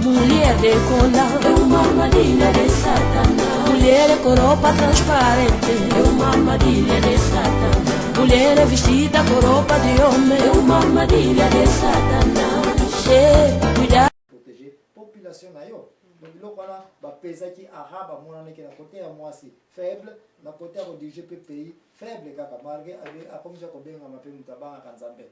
mulher de cola, é uma armadilha de Satanás. Mulher é coropa transparente, é uma armadilha de Satanás. Mulher é vestida com roupa de homem, é uma armadilha de Satanás. Cuidado. Protéger population na yo. Donc biloko wana bapesaki arabe amonanaki na kote ya mwasi faible, na kote ya kodirige mpe pays faible kaka malgré akomisa kobengama mpe moto abangaka nzambe.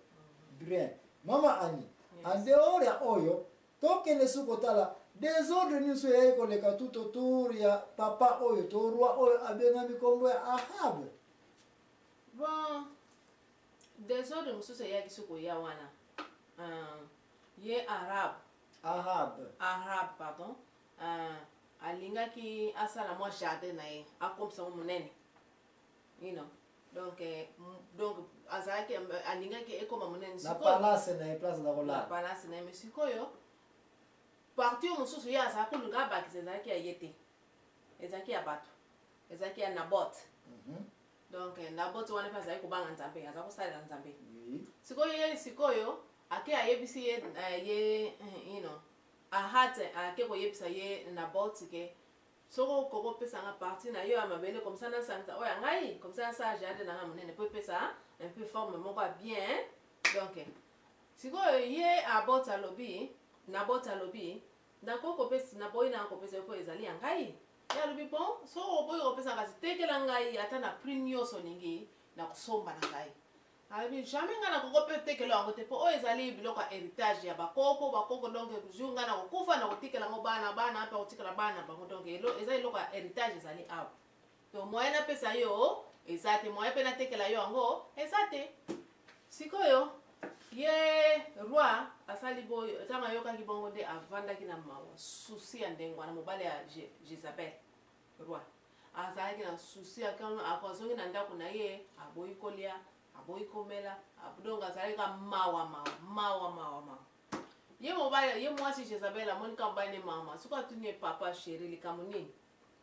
Bien, mama Ani, en dehors ya oyo tokende soki kotala désordre nyonso eyai koleka tout autour ya papa oyo to roi oyo abengami kombo ya Ahabe. Bon, désordre mosusu eyaki soki koya wana ye arabe pardon, alingaki asala mwa jardin na ye akomisa mo monene, you know, donc azalaki alingaki ekoma monene na palace na ye place na kolala na palace na ye. Mais sikoyo parti oyo mosusu ye azalaki koluka abakisa ezalaki ya ye te, ezalaki ya bato, ezalaki ya Nabot. Donc Nabot wana mpe azalaki kobanga nzambe, azalaki kosalela nzambe. Sikoyo ake ayebisi ye you know, ahate ake koyebisa ye Nabot ke soko koko pesa nga parti na yo amabele comme ça na santa oya ngai comme ça ça jardin na monene peut pesa un peu forme moko bien. Donc sikoyo ye Nabot alobi ndako kopesa na boy na kopesa ko ezali ngai ya lobi bon so boy kopesa kasi tekela ngai ata na prix nyonso ningi na kusomba na ngai. Abi jamais ngana ko pe tekela ngo te po o ezali biloko héritage ya bakoko donc junga na kokufa na kotikela ngo bana apa kotikela bana bango, donc ezali loko héritage ezali awa. To moyen na pesa yo ezate moyen pe na tekela yo ngo ezate. Sikoyo ye roi asali boy tanga yoka kibongo nde avandaki na mawa susi ya ndengwa na mobale ya Jezabel. Roi azalaki na susi akana akozongi na ndako na ye aboyi kolia aboyi komela donc azalaki ka mawa ye mobale ye mwasi Jezabel amoni ka mbane mama suka tuni papa chéri likambo nini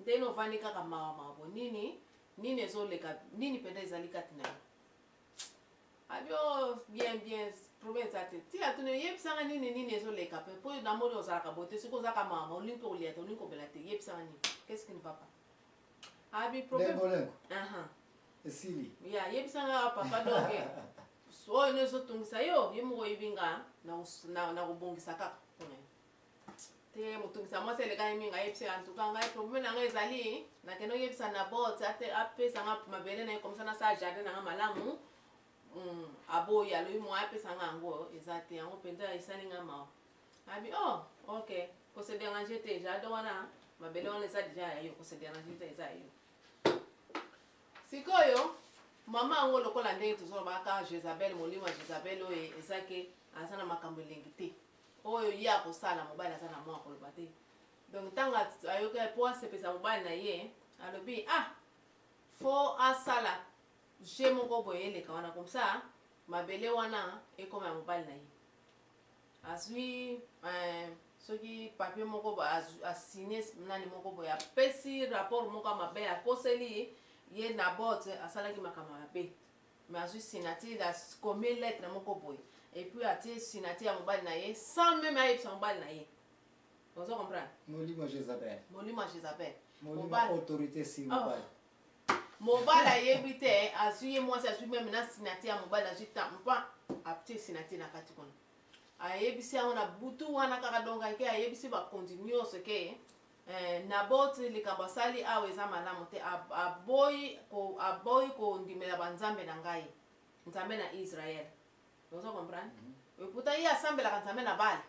nde no vandi kaka mawa bo nini ezoleka nini penda ezali kati na ye. Abio bien province ate ti atune yebisanga nini ezoleka pe po na moni ozalaka bote siko ozalaka mama olinko oliata olinko belate yebisanga nini qu'est-ce qui ne va pas. Abi problème esili ya yebisanga papa donc so ino ezotungisa yo ye moko yibinga na kobongisa kaka pona te motungisa mwasi eleka yeminga yebisa antuka ngai problème na ngai ezali nakende oyebisa Nabot ate apesanga mabele na ye comme ça na sa jardin na nga malamu aboyi aloyi mo apesanga yango eza te yango mpenza esali nga mawa. Abi ok kose déranger te jardin wana mabele wana eza deja ya yo kose déranger te eza yo. Sikoyo mama yango lokola ndenge tozoloba kaka Jezabel molimo ya Jezabel oyo ezaki aza na makambo elengi te oyo ye akosala mobali aza na mwa koloba te. Donc ntango ayoki po asepesa mobali na ye alobi fo asala je moko boye eleka wana comme ça mabele wana ekoma ya mobali na ye azwi soki papier moko asigne nani moko boye apesi rapport moko mabe akoseli ye Nabot asalaki makambo mabe mais azwi signature akomi lettre moko boye et puis atie signature ya mobali na ye sans même ayebisa mobali na ye. Ozo comprendre molimo Jezabel molimo autorité si mobali mobali ayebi te azwi ye mwasi azwi meme na signature ya mobali azwi tampa atie signature na kati kuna ayebisi yango na butu wana kaka donc ake ayebisi bakonzi nyonso ke Nabot likambo asali awa eza malamu te aboyi kondimela banzambe na ngai nzambe na Israel. Ozo comprendre pourtant ye asambelaka nzambe na Bala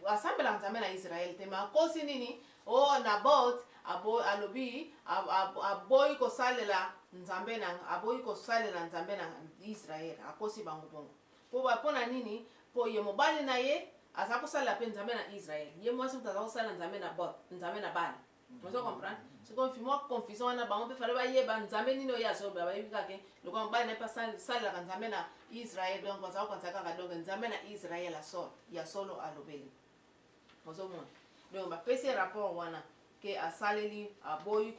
asambelaka nzambe na Israel te ma akosi nini Nabot alobi aboyi kosalela nzambe na Israel akosi bango bongo po na nini po ye mobali na ye aza kosalela mpe nzambe na Israel ye mwasi mutu aza kosalela nzambe na Bala. Ozo comprendre siko mwa confusion wana bango mpe fale bayeba nzambe nini oyo azoba bayebi kake lokola mobali na ye mpe asalelaka nzambe na Israel donc aza kokanisa kaka donc nzambe na Israel ya solo alobeli. Ozomona donc bapesi rapport wana ke asaleli aboyi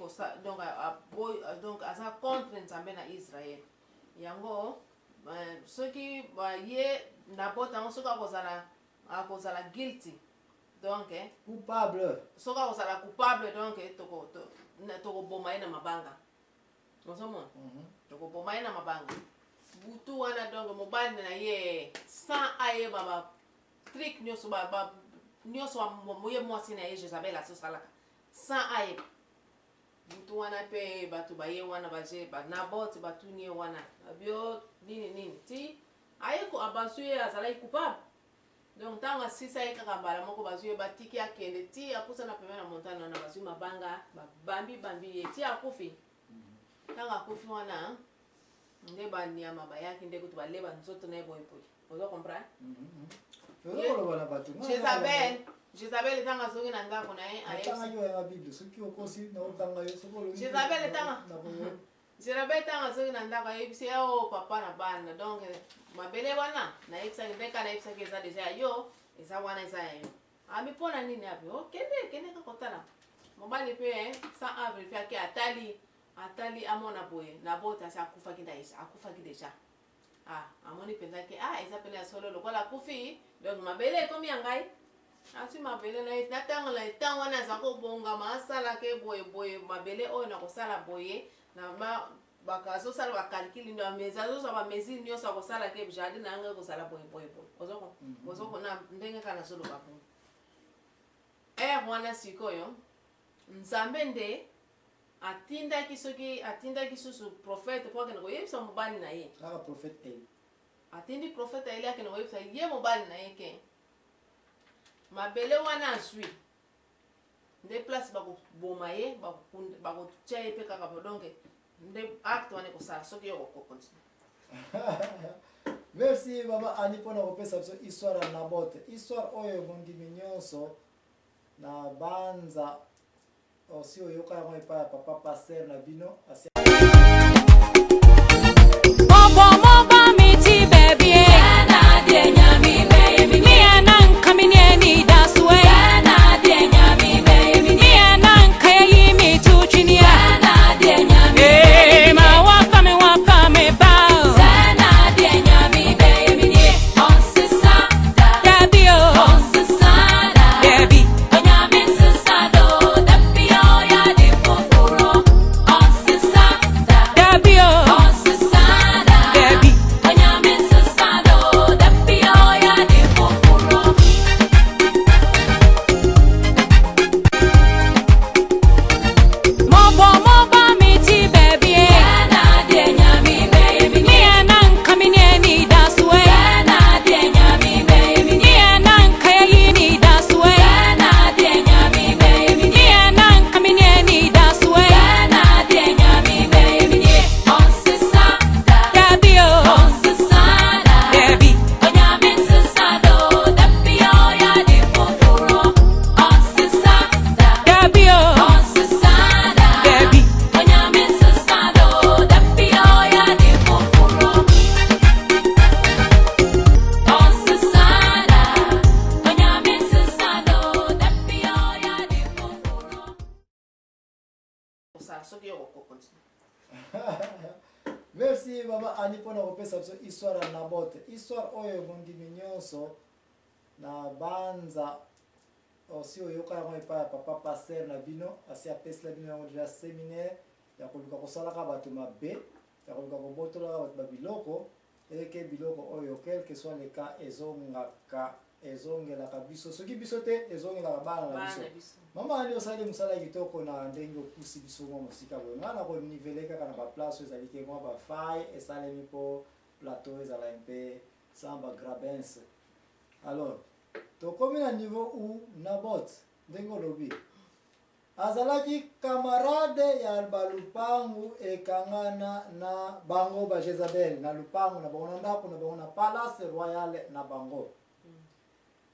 donc aza contre nzambe na Israel yango soki ye Nabot yango soki akozala guilty donc coupable soka kozala coupable donc tokoboma ye na mabanga ozomona tokoboma ye na mabanga butu wana donc mobali na ye sans ayeba batrick nyonso ye mwasi na ye Jezabel azosalaka sans ayeba butu wana mpe bato baye wana baje Nabot batuni ye wana abio nini ti ayeko abazwi ye azalaki coupable donc ntango asisa ye kaka mbala moko bazwi ye batiki akende ti apusana pembeni na montagne wana bazwi mabanga bambi ye ti akufi ntango akufi wana nde banyama bayaki nde kutu baleba nzoto na ye boyeboye ozo comprendre Jezabel ntango azongi na ndako na ye Jezabel ntango azongi na ndako ayebisi ye o papa na bana donc mabele wana nayebisaki ndeka nayebisaki eza deja yo eza wana eza ya yo abi mpona nini abi kende kaka kotala mobali mpe sans avre ake atali amona boye Nabot asi akufaki deja amoni mpenzaki eza pene ya solo lokola akufi donc mabele ekomi ya ngai asi mabele na ntango na ntango wana aza kobongama asalaka boye mabele oyo na kosala boye na azosala bakalkili azozwa bamesure nyonso akosalaka jardin na yango ekozala boye ozokona ndenge kaka nazoloba bongo wana sikoyo nzambe nde atindaki susu profete mpo akende koyebisa mobali na ye atindi profete ele akende koyebisa ye mobali na ye ke mabele wana azwi nde place bakoboma ye bakotia ye mpe kaka bodonke nde acte wana ekosala soki yo kokontinue. Merci mama Ani mpona kopesa biso histoire ya Nabot. Histoire oyo bondimi nyonso na banza osi oyoka yango epai ya papa paster na bino asi Merci mama Ani mpona kopesa biso histoire ya Nabot. Histoire oyo bondimi nyonso na banza osi oyoka yango epai ya papa paster na bino asi apesila bino yango deja séminaire ya koluka kosalaka bato mabe ya koluka kobotolaka bato babiloko eke biloko oyo quel que soit le cas ezongelaka biso soki biso te ezongelaka bana na biso. Mama Ani osali mosala kitoko na ndenge okusi biso mwa mosika boye nga na konivele kaka na baplace oyo ezali ke mwa bafaille esalemi mpo plateau ezala mpe sans bagrabens. Alors tokomi na niveau où Nabot ndenge olobi azalaki camarade ya balupangu ekangana na bango ba Jezabel na lupangu na bango na ndako na bango na palace royale na bango.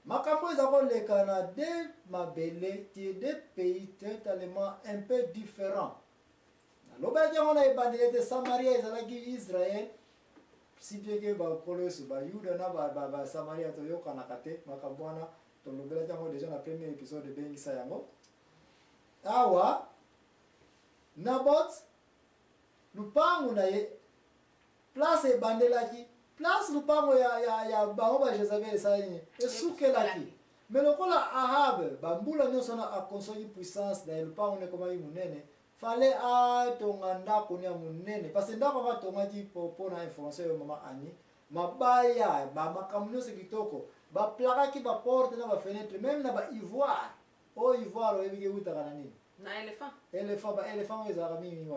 Makambo eza koleka na deux mabele qui est deux pays totalement un peu différents. Nalobaki yango na ebandeli ete Samaria ezalaki Israel si bien que bakolosi bayuda na basamaria toyokanaka te makambo wana tolobelaki yango deja na premier épisode ebengisa yango. Awa Nabot lupangu na ye place ebandelaki place lupango ya bango ba Jezabel esalaki esukelaki mais lokola Ahab bambula nyonso na akonsoki puissance na lupango ne koma munene fallait atonga ndako ne munene parce que ndako batongaki pona information yo mama Ani mabaya makambo nyonso kitoko baplakaki baporte na bafenetre même na baivoire o ivoire oyebiki eutaka na nini na éléphant ezalaka mingi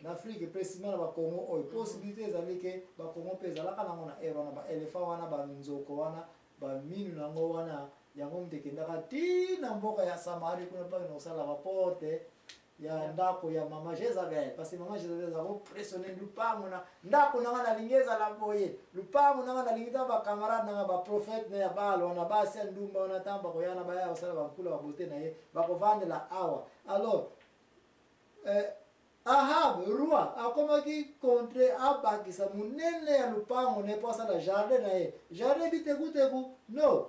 na Afrique précisément na bakongo oyo possibilité ezali ke bakongo mpe ezalaka nango na ere wana baéléphant wana banzoko wana baminu nango wana yango mutekendaka tina mboka ya Samari kuna mpaka na kosala baporte ya ndako ya mama Jezabel parce que mama Jezabel azako pressionner lupango na ndako nanga nalingi ezala boye lupango nanga nalingi ta bakamarade nanga baprofete na ya Baal wana basi ya ndumba wana tamba koyana baya kosala bankula babote na ye bakovandela awa alors Ahab roi akomaki contre abakisa munene ya lupango ne po asala jardin na ye jardin bitekuteku no